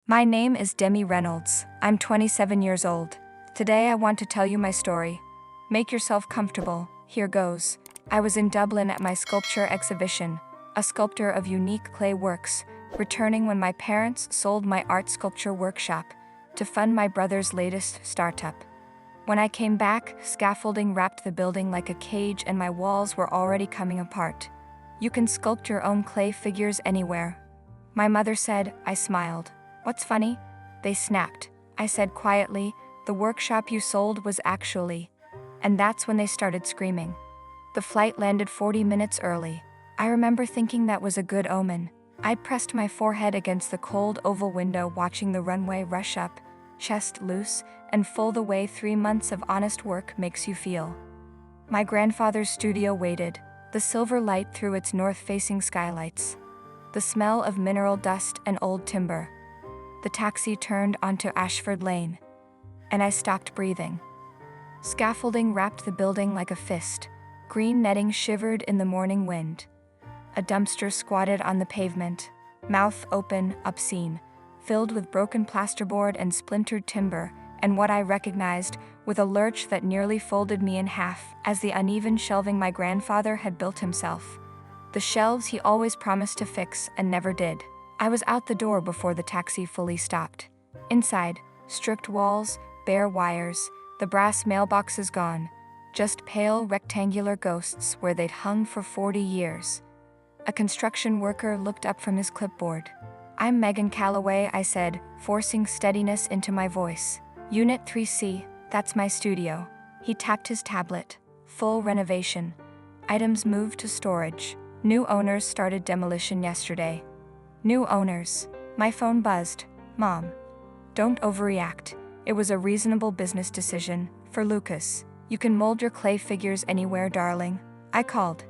My name is Demi Reynolds. I'm 27 years old. Today I want to tell you my story. Make yourself comfortable. Here goes. I was in Dublin at my sculpture exhibition, a sculptor of unique clay works, returning when my parents sold my art sculpture workshop to fund my brother's latest startup. When I came back, scaffolding wrapped the building like a cage and my walls were already coming apart. You can sculpt your own clay figures anywhere. My mother said. I smiled. What's funny? They snapped. I said quietly, the workshop you sold was actually. And that's when they started screaming. The flight landed 40 minutes early. I remember thinking that was a good omen. I pressed my forehead against the cold oval window watching the runway rush up, chest loose, and full the way 3 months of honest work makes you feel. My grandfather's studio waited, the silver light through its north-facing skylights. The smell of mineral dust and old timber. The taxi turned onto Ashford Lane. And I stopped breathing. Scaffolding wrapped the building like a fist. Green netting shivered in the morning wind. A dumpster squatted on the pavement, mouth open, obscene, filled with broken plasterboard and splintered timber, and what I recognized, with a lurch that nearly folded me in half, as the uneven shelving my grandfather had built himself. The shelves he always promised to fix and never did. I was out the door before the taxi fully stopped. Inside, stripped walls, bare wires, the brass mailboxes gone, just pale rectangular ghosts where they'd hung for 40 years. A construction worker looked up from his clipboard. I'm Megan Calloway, I said, forcing steadiness into my voice. Unit 3C, that's my studio. He tapped his tablet. Full renovation. Items moved to storage. New owners started demolition yesterday. New owners. My phone buzzed. Mom. Don't overreact. It was a reasonable business decision. For Lucas. You can mold your clay figures anywhere, darling. I called.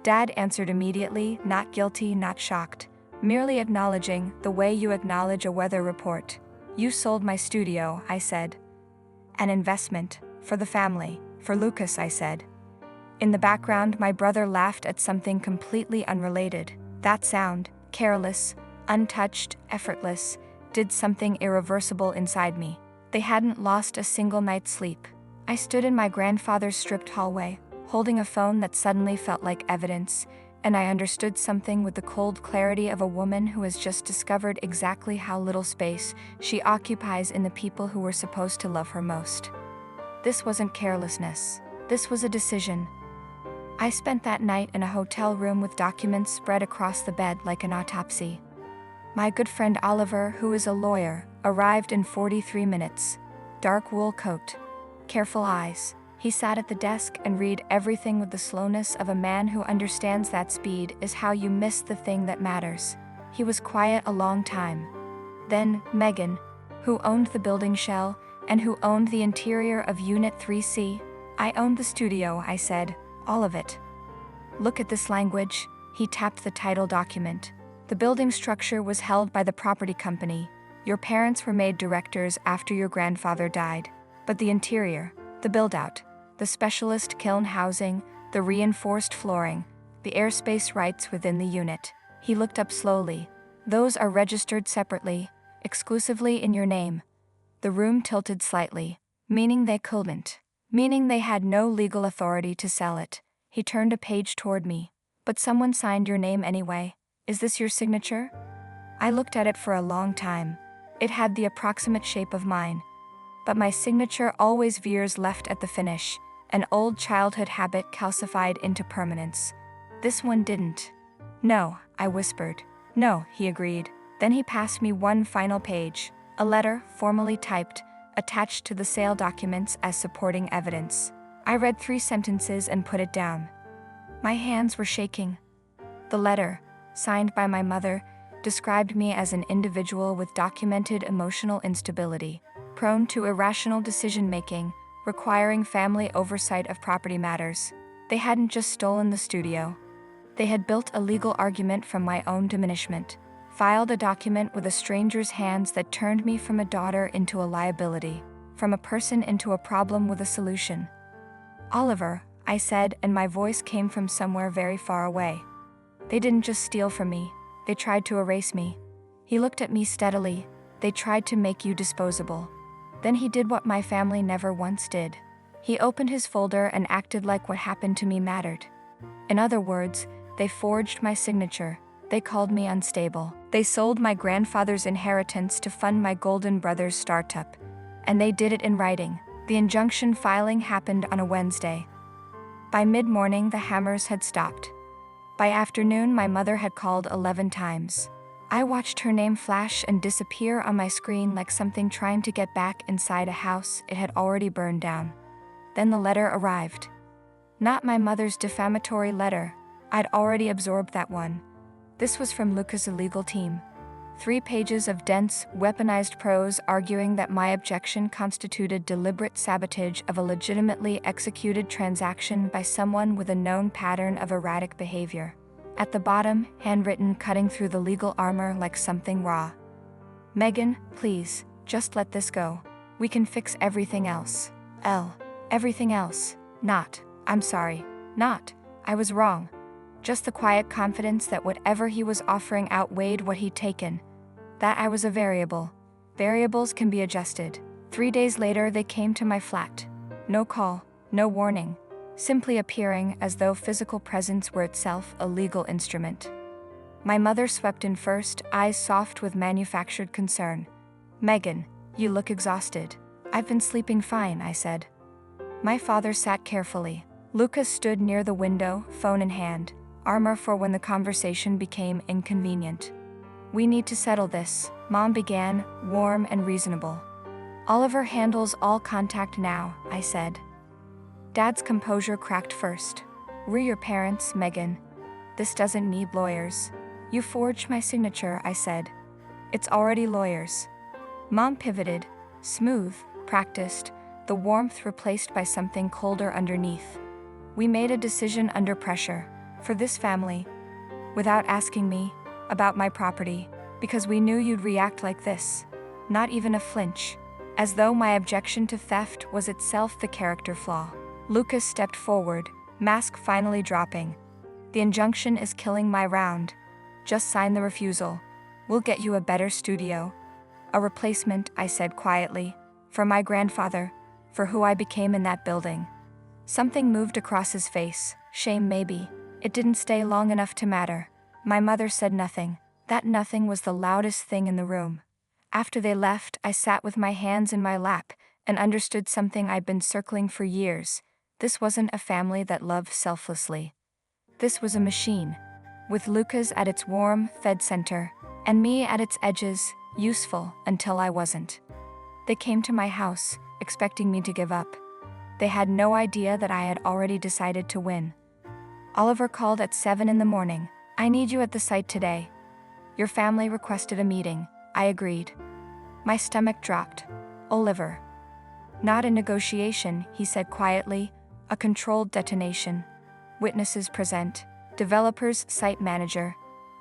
Dad answered immediately, not guilty, not shocked. Merely acknowledging, the way you acknowledge a weather report. You sold my studio, I said. An investment. For the family. For Lucas, I said. In the background, my brother laughed at something completely unrelated. That sound, careless, untouched, effortless, did something irreversible inside me. They hadn't lost a single night's sleep. I stood in my grandfather's stripped hallway, holding a phone that suddenly felt like evidence, and I understood something with the cold clarity of a woman who has just discovered exactly how little space she occupies in the people who were supposed to love her most. This wasn't carelessness. This was a decision. I spent that night in a hotel room with documents spread across the bed like an autopsy. My good friend Oliver, who is a lawyer, arrived in 43 minutes. Dark wool coat. Careful eyes. He sat at the desk and read everything with the slowness of a man who understands that speed is how you miss the thing that matters. He was quiet a long time. Then, Megan, who owned the building shell, and who owned the interior of Unit 3C. I owned the studio, I said. All of it. Look at this language. He tapped the title document. The building structure was held by the property company. Your parents were made directors after your grandfather died. But the interior, the build-out, the specialist kiln housing, the reinforced flooring, the airspace rights within the unit. He looked up slowly. Those are registered separately, exclusively in your name. The room tilted slightly, meaning they couldn't. Meaning they had no legal authority to sell it. He turned a page toward me. But someone signed your name anyway. Is this your signature? I looked at it for a long time. It had the approximate shape of mine. But my signature always veers left at the finish, an old childhood habit calcified into permanence. This one didn't. No, I whispered. No, he agreed. Then he passed me one final page, a letter, formally typed, attached to the sale documents as supporting evidence. I read 3 sentences and put it down. My hands were shaking. The letter, signed by my mother, described me as an individual with documented emotional instability, prone to irrational decision-making, requiring family oversight of property matters. They hadn't just stolen the studio. They had built a legal argument from my own diminishment. Filed a document with a stranger's hands that turned me from a daughter into a liability, from a person into a problem with a solution. Oliver, I said, and my voice came from somewhere very far away. They didn't just steal from me, they tried to erase me. He looked at me steadily. They tried to make you disposable. Then he did what my family never once did. He opened his folder and acted like what happened to me mattered. In other words, they forged my signature. They called me unstable. They sold my grandfather's inheritance to fund my Golden Brothers startup. And they did it in writing. The injunction filing happened on a Wednesday. By mid-morning, the hammers had stopped. By afternoon, my mother had called 11 times. I watched her name flash and disappear on my screen like something trying to get back inside a house it had already burned down. Then the letter arrived. Not my mother's defamatory letter. I'd already absorbed that one. This was from Lucas' illegal team. 3 pages of dense, weaponized prose arguing that my objection constituted deliberate sabotage of a legitimately executed transaction by someone with a known pattern of erratic behavior. At the bottom, handwritten, cutting through the legal armor like something raw. Megan, please, just let this go. We can fix everything else. Everything else. Not, I'm sorry. Not, I was wrong. Just the quiet confidence that whatever he was offering outweighed what he'd taken. That I was a variable. Variables can be adjusted. 3 days later, they came to my flat. No call, no warning. Simply appearing as though physical presence were itself a legal instrument. My mother swept in first, eyes soft with manufactured concern. Megan, you look exhausted. I've been sleeping fine, I said. My father sat carefully. Lucas stood near the window, phone in hand, armor for when the conversation became inconvenient. We need to settle this, Mom began, warm and reasonable. Oliver handles all contact now, I said. Dad's composure cracked first. We're your parents, Megan. This doesn't need lawyers. You forged my signature, I said. It's already lawyers. Mom pivoted, smooth, practiced, the warmth replaced by something colder underneath. We made a decision under pressure, for this family, without asking me, about my property, because we knew you'd react like this. Not even a flinch. As though my objection to theft was itself the character flaw. Lucas stepped forward, mask finally dropping. The injunction is killing my round. Just sign the refusal. We'll get you a better studio. A replacement, I said quietly, for my grandfather, for who I became in that building. Something moved across his face, shame maybe. It didn't stay long enough to matter. My mother said nothing. That nothing was the loudest thing in the room. After they left, I sat with my hands in my lap and understood something I'd been circling for years. This wasn't a family that loved selflessly. This was a machine, with Lucas at its warm, fed center, and me at its edges, useful until I wasn't. They came to my house, expecting me to give up. They had no idea that I had already decided to win. Oliver called at 7 in the morning. I need you at the site today. Your family requested a meeting. I agreed. My stomach dropped. Oliver. Not a negotiation, he said quietly. A controlled detonation. Witnesses present. Developers, site manager.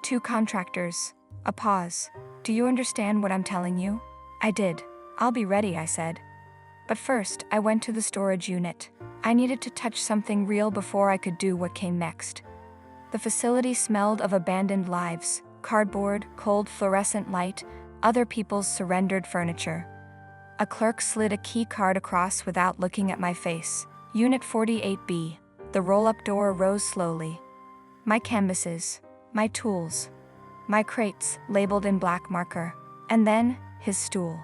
2 contractors. A pause. Do you understand what I'm telling you? I did. I'll be ready, I said. But first, I went to the storage unit. I needed to touch something real before I could do what came next. The facility smelled of abandoned lives, cardboard, cold fluorescent light, other people's surrendered furniture. A clerk slid a key card across without looking at my face. Unit 48B. The roll-up door rose slowly. My canvases, my tools, my crates labeled in black marker, and then his stool.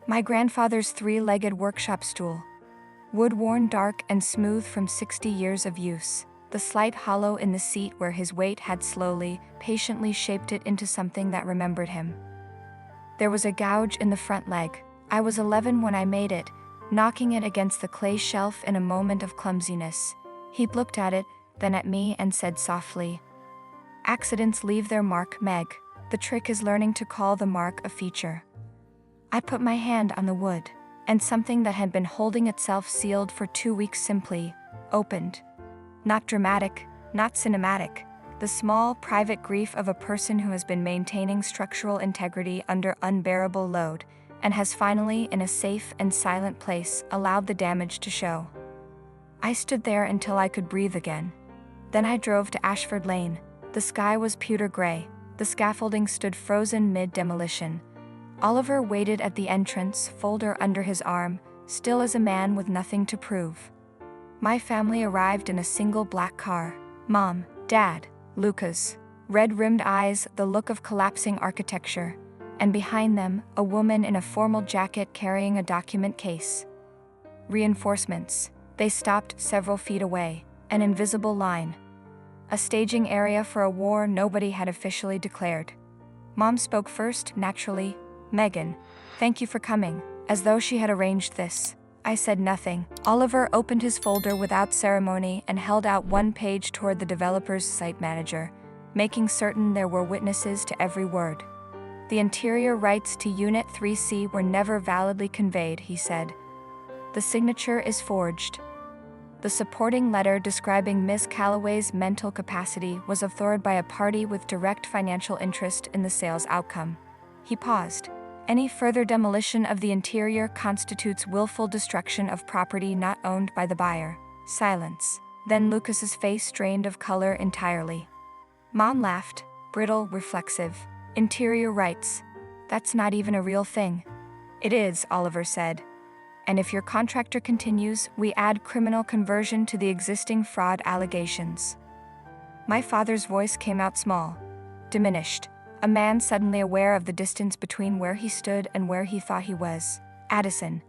My grandfather's 3-legged workshop stool. Wood-worn dark and smooth from 60 years of use. The slight hollow in the seat where his weight had slowly, patiently shaped it into something that remembered him. There was a gouge in the front leg. I was 11 when I made it, knocking it against the clay shelf in a moment of clumsiness. He looked at it, then at me and said softly, "Accidents leave their mark, Meg. The trick is learning to call the mark a feature." I put my hand on the wood, and something that had been holding itself sealed for 2 weeks simply opened. Not dramatic, not cinematic. The small, private grief of a person who has been maintaining structural integrity under unbearable load, and has finally, in a safe and silent place, allowed the damage to show. I stood there until I could breathe again. Then I drove to Ashford Lane. The sky was pewter gray. The scaffolding stood frozen mid-demolition. Oliver waited at the entrance, folder under his arm, still as a man with nothing to prove. My family arrived in a single black car. Mom, Dad, Lucas. Red-rimmed eyes, the look of collapsing architecture. And behind them, a woman in a formal jacket carrying a document case. Reinforcements. They stopped several feet away. An invisible line. A staging area for a war nobody had officially declared. Mom spoke first, naturally. Megan, thank you for coming, as though she had arranged this. I said nothing. Oliver opened his folder without ceremony and held out one page toward the developer's site manager, making certain there were witnesses to every word. The interior rights to Unit 3C were never validly conveyed, he said. The signature is forged. The supporting letter describing Miss Calloway's mental capacity was authored by a party with direct financial interest in the sale's outcome. He paused. Any further demolition of the interior constitutes willful destruction of property not owned by the buyer. Silence. Then Lucas's face drained of color entirely. Mom laughed, brittle, reflexive. Interior rights. That's not even a real thing. It is, Oliver said. And if your contractor continues, we add criminal conversion to the existing fraud allegations. My father's voice came out small, diminished. A man suddenly aware of the distance between where he stood and where he thought he was. Addison.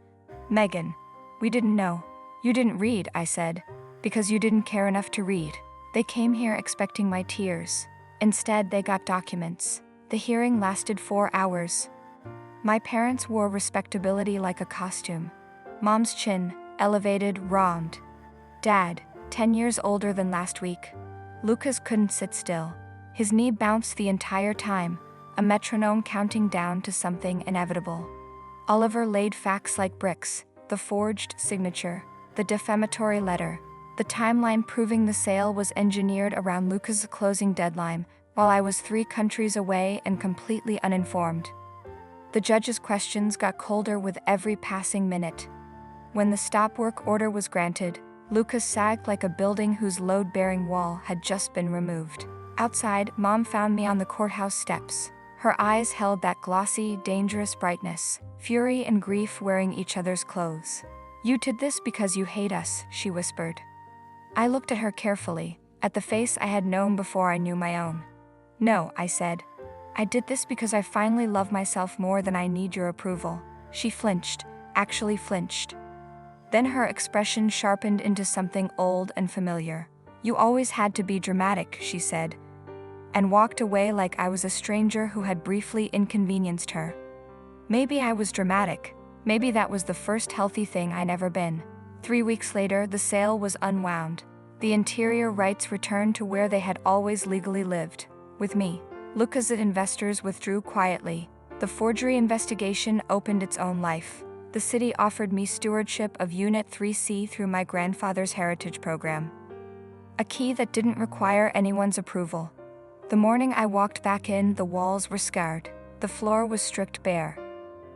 Megan. We didn't know. You didn't read, I said. Because you didn't care enough to read. They came here expecting my tears. Instead, they got documents. The hearing lasted 4 hours. My parents wore respectability like a costume. Mom's chin, elevated, round. Dad, 10 years older than last week. Lucas couldn't sit still. His knee bounced the entire time, a metronome counting down to something inevitable. Oliver laid facts like bricks, the forged signature, the defamatory letter, the timeline proving the sale was engineered around Lucas' closing deadline, while I was 3 countries away and completely uninformed. The judge's questions got colder with every passing minute. When the stop work order was granted, Lucas sagged like a building whose load-bearing wall had just been removed. Outside, Mom found me on the courthouse steps. Her eyes held that glossy, dangerous brightness, fury and grief wearing each other's clothes. You did this because you hate us, she whispered. I looked at her carefully, at the face I had known before I knew my own. No, I said. I did this because I finally love myself more than I need your approval. She flinched, actually flinched. Then her expression sharpened into something old and familiar. You always had to be dramatic, she said, and walked away like I was a stranger who had briefly inconvenienced her. Maybe I was dramatic. Maybe that was the first healthy thing I'd ever been. 3 weeks later, the sale was unwound. The interior rights returned to where they had always legally lived, with me. Lucas' investors withdrew quietly. The forgery investigation opened its own life. The city offered me stewardship of Unit 3C through my grandfather's heritage program. A key that didn't require anyone's approval. The morning I walked back in, the walls were scarred. The floor was stripped bare.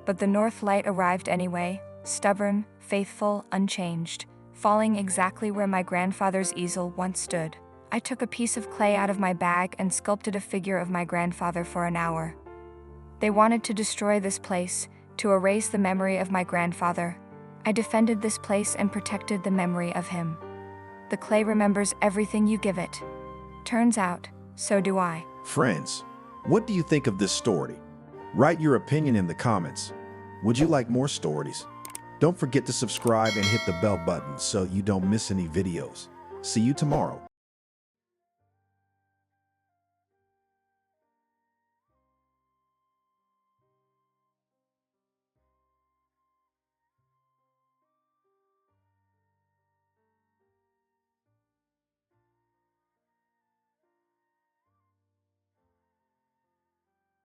But the north light arrived anyway, stubborn, faithful, unchanged, falling exactly where my grandfather's easel once stood. I took a piece of clay out of my bag and sculpted a figure of my grandfather for an hour. They wanted to destroy this place, to erase the memory of my grandfather. I defended this place and protected the memory of him. The clay remembers everything you give it. Turns out, so do I. Friends, what do you think of this story? Write your opinion in the comments. Would you like more stories? Don't forget to subscribe and hit the bell button so you don't miss any videos. See you tomorrow.